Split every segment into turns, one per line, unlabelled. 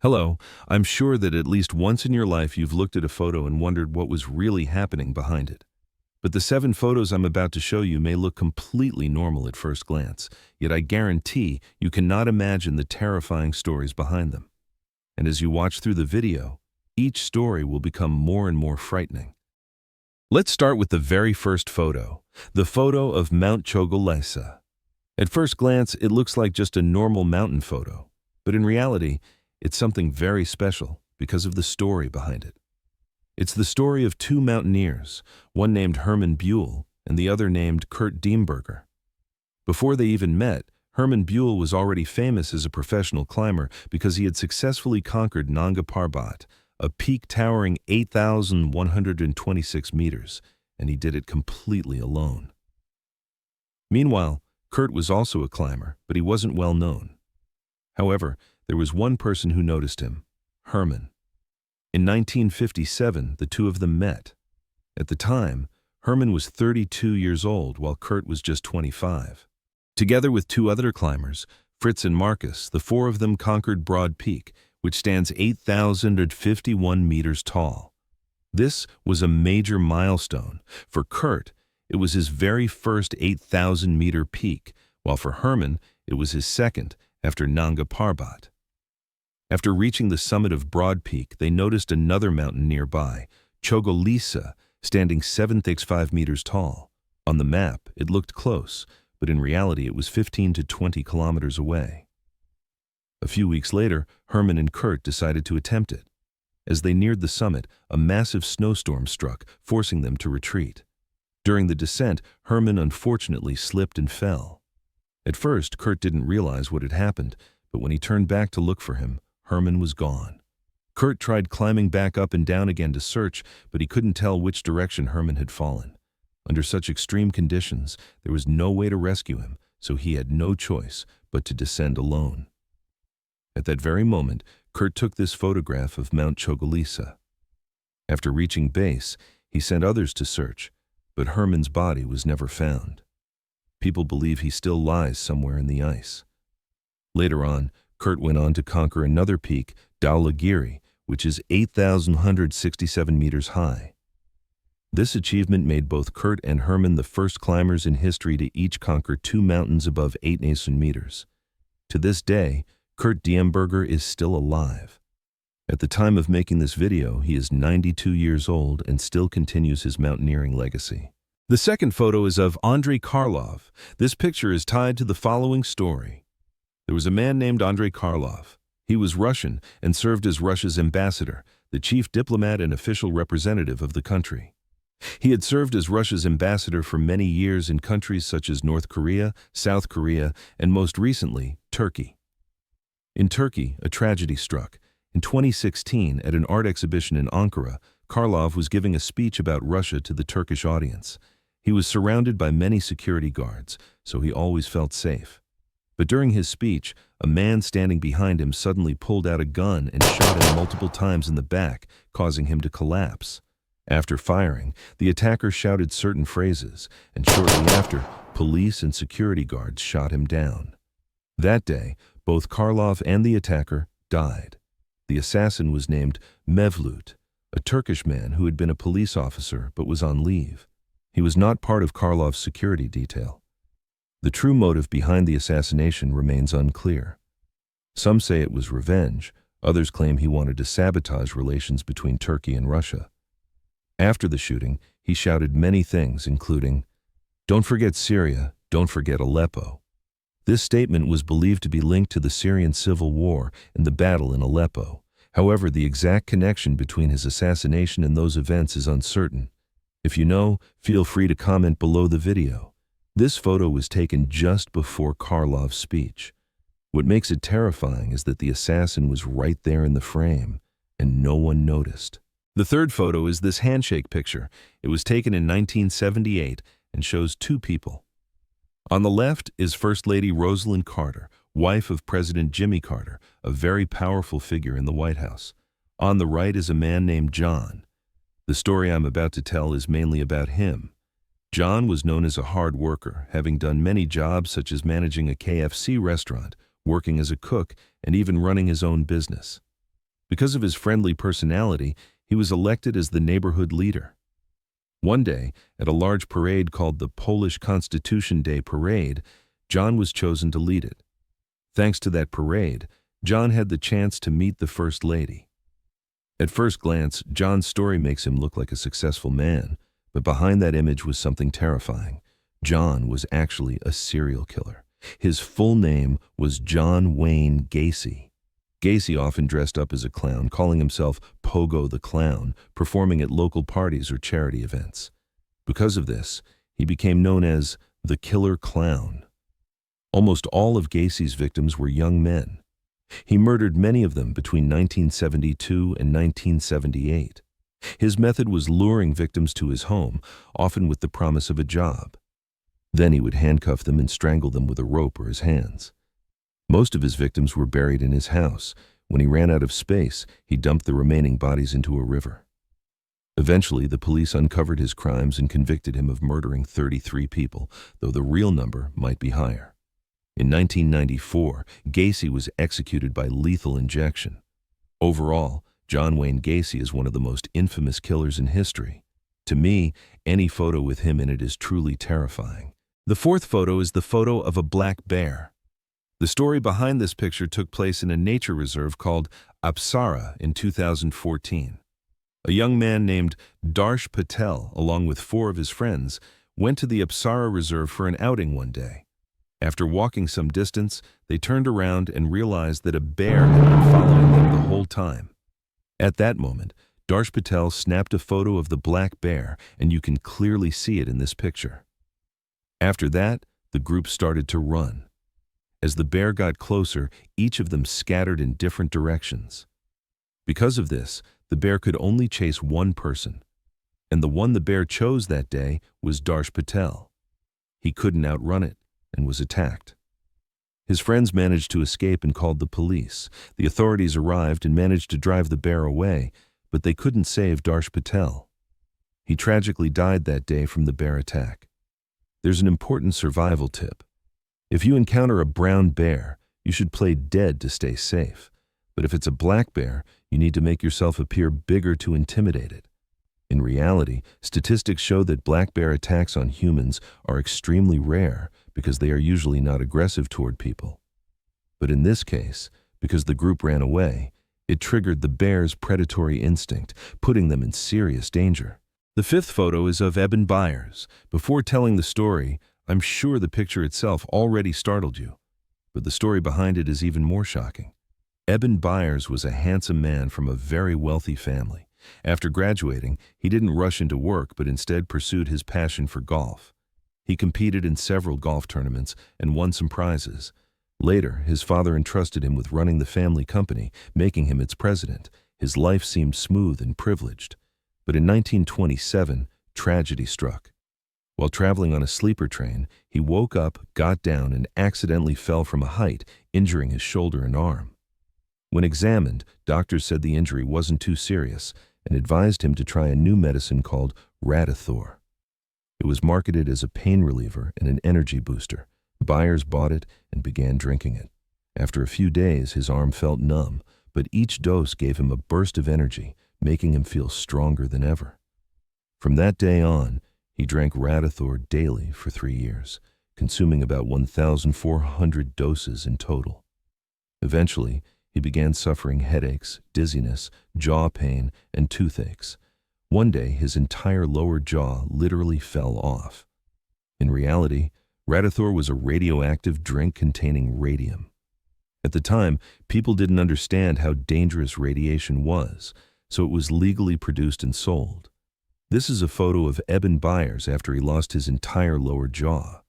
Hello, I'm sure that at least once in your life you've looked at a photo and wondered what was really happening behind it. But the 7 photos I'm about to show you may look completely normal at first glance, yet I guarantee you cannot imagine the terrifying stories behind them. And as you watch through the video, each story will become more and more frightening. Let's start with the very first photo, the photo of Mount Chogolisa. At first glance, it looks like just a normal mountain photo, but in reality, it's something very special because of the story behind it. It's the story of 2 mountaineers, one named Hermann Buell and the other named Kurt Diemberger. Before they even met, Hermann Buell was already famous as a professional climber because he had successfully conquered Nanga Parbat, a peak towering 8,126 meters, and he did it completely alone. Meanwhile, Kurt was also a climber, but he wasn't well known. However, there was one person who noticed him, Hermann. In 1957, the two of them met. At the time, Hermann was 32 years old while Kurt was just 25. Together with 2 other climbers, Fritz and Marcus, the 4 of them conquered Broad Peak, which stands 8,051 meters tall. This was a major milestone. For Kurt, it was his very first 8,000-meter peak, while for Hermann, it was his second after Nanga Parbat. After reaching the summit of Broad Peak, they noticed another mountain nearby, Chogolisa, standing 7,065 meters tall. On the map, it looked close, but in reality it was 15 to 20 kilometers away. A few weeks later, Hermann and Kurt decided to attempt it. As they neared the summit, a massive snowstorm struck, forcing them to retreat. During the descent, Hermann unfortunately slipped and fell. At first, Kurt didn't realize what had happened, but when he turned back to look for him, Hermann was gone. Kurt tried climbing back up and down again to search, but he couldn't tell which direction Hermann had fallen. Under such extreme conditions, there was no way to rescue him, so he had no choice but to descend alone. At that very moment, Kurt took this photograph of Mount Chogolisa. After reaching base, he sent others to search, but Hermann's body was never found. People believe he still lies somewhere in the ice. Later on, Kurt went on to conquer another peak, Dhaulagiri, which is 8,167 meters high. This achievement made both Kurt and Hermann the first climbers in history to each conquer 2 mountains above 8,000 meters. To this day, Kurt Diemberger is still alive. At the time of making this video, he is 92 years old and still continues his mountaineering legacy. The second photo is of Andrei Karlov. This picture is tied to the following story. There was a man named Andrei Karlov. He was Russian and served as Russia's ambassador, the chief diplomat and official representative of the country. He had served as Russia's ambassador for many years in countries such as North Korea, South Korea, and most recently, Turkey. In Turkey, a tragedy struck. In 2016, at an art exhibition in Ankara, Karlov was giving a speech about Russia to the Turkish audience. He was surrounded by many security guards, so he always felt safe. But during his speech, a man standing behind him suddenly pulled out a gun and shot him multiple times in the back, causing him to collapse. After firing, the attacker shouted certain phrases, and shortly after, police and security guards shot him down. That day, both Karlov and the attacker died. The assassin was named Mevlut, a Turkish man who had been a police officer but was on leave. He was not part of Karlov's security detail. The true motive behind the assassination remains unclear. Some say it was revenge, others claim he wanted to sabotage relations between Turkey and Russia. After the shooting, he shouted many things, including, "Don't forget Syria, don't forget Aleppo." This statement was believed to be linked to the Syrian civil war and the battle in Aleppo. However, the exact connection between his assassination and those events is uncertain. If you know, feel free to comment below the video. This photo was taken just before Karlov's speech. What makes it terrifying is that the assassin was right there in the frame, and no one noticed. The third photo is this handshake picture. It was taken in 1978 and shows 2 people. On the left is First Lady Rosalind Carter, wife of President Jimmy Carter, a very powerful figure in the White House. On the right is a man named John. The story I'm about to tell is mainly about him. John was known as a hard worker, having done many jobs such as managing a KFC restaurant, working as a cook, and even running his own business. Because of his friendly personality, he was elected as the neighborhood leader. One day, at a large parade called the Polish Constitution Day Parade, John was chosen to lead it. Thanks to that parade, John had the chance to meet the First Lady. At first glance, John's story makes him look like a successful man, but behind that image was something terrifying. John was actually a serial killer. His full name was John Wayne Gacy. Gacy often dressed up as a clown, calling himself Pogo the Clown, performing at local parties or charity events. Because of this, he became known as the Killer Clown. Almost all of Gacy's victims were young men. He murdered many of them between 1972 and 1978. His method was luring victims to his home, often with the promise of a job. Then he would handcuff them and strangle them with a rope or his hands. Most of his victims were buried in his house. When he ran out of space, he dumped the remaining bodies into a river. Eventually, the police uncovered his crimes and convicted him of murdering 33 people, though the real number might be higher. In 1994, Gacy was executed by lethal injection. Overall, John Wayne Gacy is one of the most infamous killers in history. To me, any photo with him in it is truly terrifying. The fourth photo is the photo of a black bear. The story behind this picture took place in a nature reserve called Apsara in 2014. A young man named Darsh Patel, along with 4 of his friends, went to the Apsara Reserve for an outing one day. After walking some distance, they turned around and realized that a bear had been following them the whole time. At that moment, Darsh Patel snapped a photo of the black bear, and you can clearly see it in this picture. After that, the group started to run. As the bear got closer, each of them scattered in different directions. Because of this, the bear could only chase one person, and the one the bear chose that day was Darsh Patel. He couldn't outrun it and was attacked. His friends managed to escape and called the police. The authorities arrived and managed to drive the bear away, but they couldn't save Darsh Patel. He tragically died that day from the bear attack. There's an important survival tip. If you encounter a brown bear, you should play dead to stay safe. But if it's a black bear, you need to make yourself appear bigger to intimidate it. In reality, statistics show that black bear attacks on humans are extremely rare because they are usually not aggressive toward people. But in this case, because the group ran away, it triggered the bear's predatory instinct, putting them in serious danger. The fifth photo is of Eben Byers. Before telling the story, I'm sure the picture itself already startled you, but the story behind it is even more shocking. Eben Byers was a handsome man from a very wealthy family. After graduating, he didn't rush into work but instead pursued his passion for golf. He competed in several golf tournaments and won some prizes. Later, his father entrusted him with running the family company, making him its president. His life seemed smooth and privileged. But in 1927, tragedy struck. While traveling on a sleeper train, he woke up, got down, and accidentally fell from a height, injuring his shoulder and arm. When examined, doctors said the injury wasn't too serious and advised him to try a new medicine called Radithor. It was marketed as a pain reliever and an energy booster. Byers bought it and began drinking it. After a few days, his arm felt numb, but each dose gave him a burst of energy, making him feel stronger than ever. From that day on, he drank Radithor daily for 3 years, consuming about 1,400 doses in total. Eventually, he began suffering headaches, dizziness, jaw pain, and toothaches. One day, his entire lower jaw literally fell off. In reality, Radithor was a radioactive drink containing radium. At the time, people didn't understand how dangerous radiation was, so it was legally produced and sold. This is a photo of Eben Byers after he lost his entire lower jaw.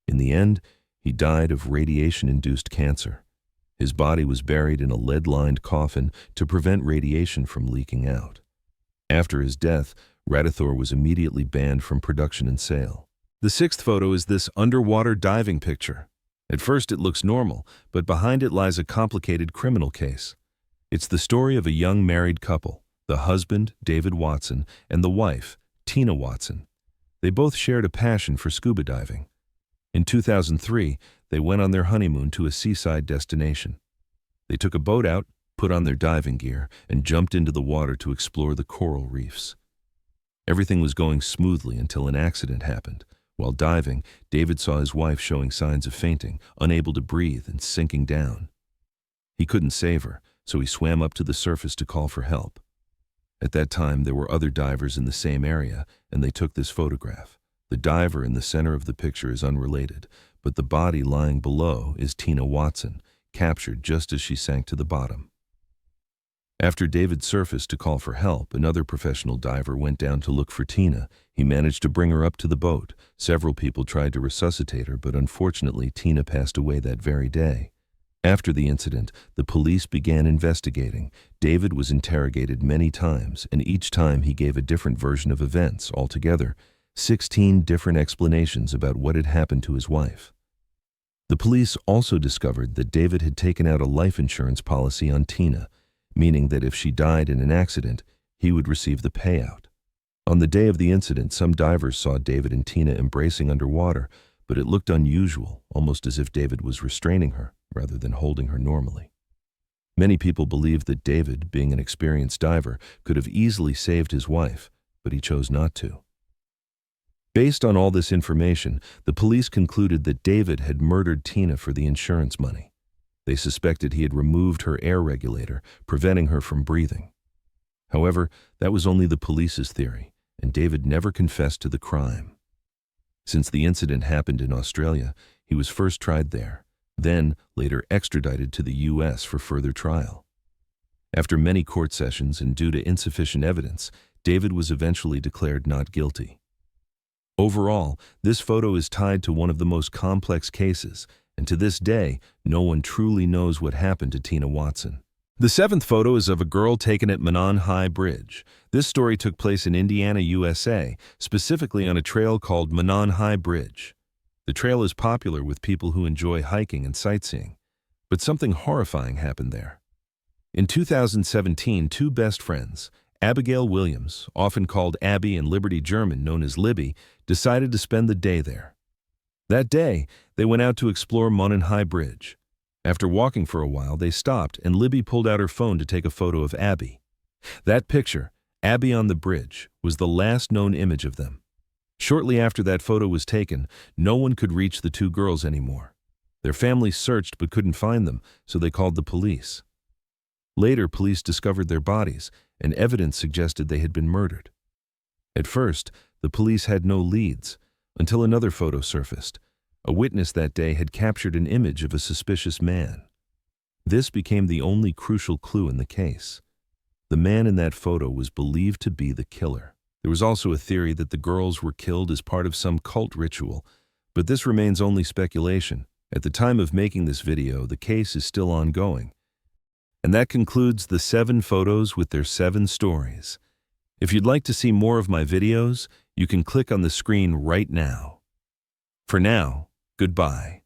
In the end, he died of radiation-induced cancer. His body was buried in a lead-lined coffin to prevent radiation from leaking out. After his death, Radithor was immediately banned from production and sale. The sixth photo is this underwater diving picture. At first it looks normal, but behind it lies a complicated criminal case. It's the story of a young married couple, the husband, David Watson, and the wife, Tina Watson. They both shared a passion for scuba diving. In 2003, they went on their honeymoon to a seaside destination. They took a boat out, put on their diving gear, and jumped into the water to explore the coral reefs. Everything was going smoothly until an accident happened. While diving, David saw his wife showing signs of fainting, unable to breathe and sinking down. He couldn't save her, so he swam up to the surface to call for help. At that time, there were other divers in the same area, and they took this photograph. The diver in the center of the picture is unrelated, but the body lying below is Tina Watson, captured just as she sank to the bottom. After David surfaced to call for help, another professional diver went down to look for Tina. He managed to bring her up to the boat. Several people tried to resuscitate her, but unfortunately Tina passed away that very day. After the incident, the police began investigating. David was interrogated many times, and each time he gave a different version of events. Altogether, 16 different explanations about what had happened to his wife. The police also discovered that David had taken out a life insurance policy on Tina, meaning that if she died in an accident, he would receive the payout. On the day of the incident, some divers saw David and Tina embracing underwater, but it looked unusual, almost as if David was restraining her rather than holding her normally. Many people believed that David, being an experienced diver, could have easily saved his wife, but he chose not to. Based on all this information, the police concluded that David had murdered Tina for the insurance money. They suspected he had removed her air regulator, preventing her from breathing. However, that was only the police's theory, and David never confessed to the crime. Since the incident happened in Australia, he was first tried there, then later extradited to the U.S. for further trial. After many court sessions and due to insufficient evidence, David was eventually declared not guilty. Overall, this photo is tied to one of the most complex cases, and to this day, no one truly knows what happened to Tina Watson. The seventh photo is of a girl taken at Manon High Bridge. This story took place in Indiana, USA, specifically on a trail called Manon High Bridge. The trail is popular with people who enjoy hiking and sightseeing, but something horrifying happened there. In 2017, two best friends, Abigail Williams, often called Abby, and Liberty German, known as Libby, decided to spend the day there. That day, they went out to explore Manon High Bridge. After walking for a while, they stopped, and Libby pulled out her phone to take a photo of Abby. That picture, Abby on the bridge, was the last known image of them. Shortly after that photo was taken, no one could reach the two girls anymore. Their families searched but couldn't find them, so they called the police. Later, police discovered their bodies, and evidence suggested they had been murdered. At first, the police had no leads, until another photo surfaced. A witness that day had captured an image of a suspicious man. This became the only crucial clue in the case. The man in that photo was believed to be the killer. There was also a theory that the girls were killed as part of some cult ritual, but this remains only speculation. At the time of making this video, the case is still ongoing. And that concludes the 7 photos with their 7 stories. If you'd like to see more of my videos, you can click on the screen right now. For now, goodbye.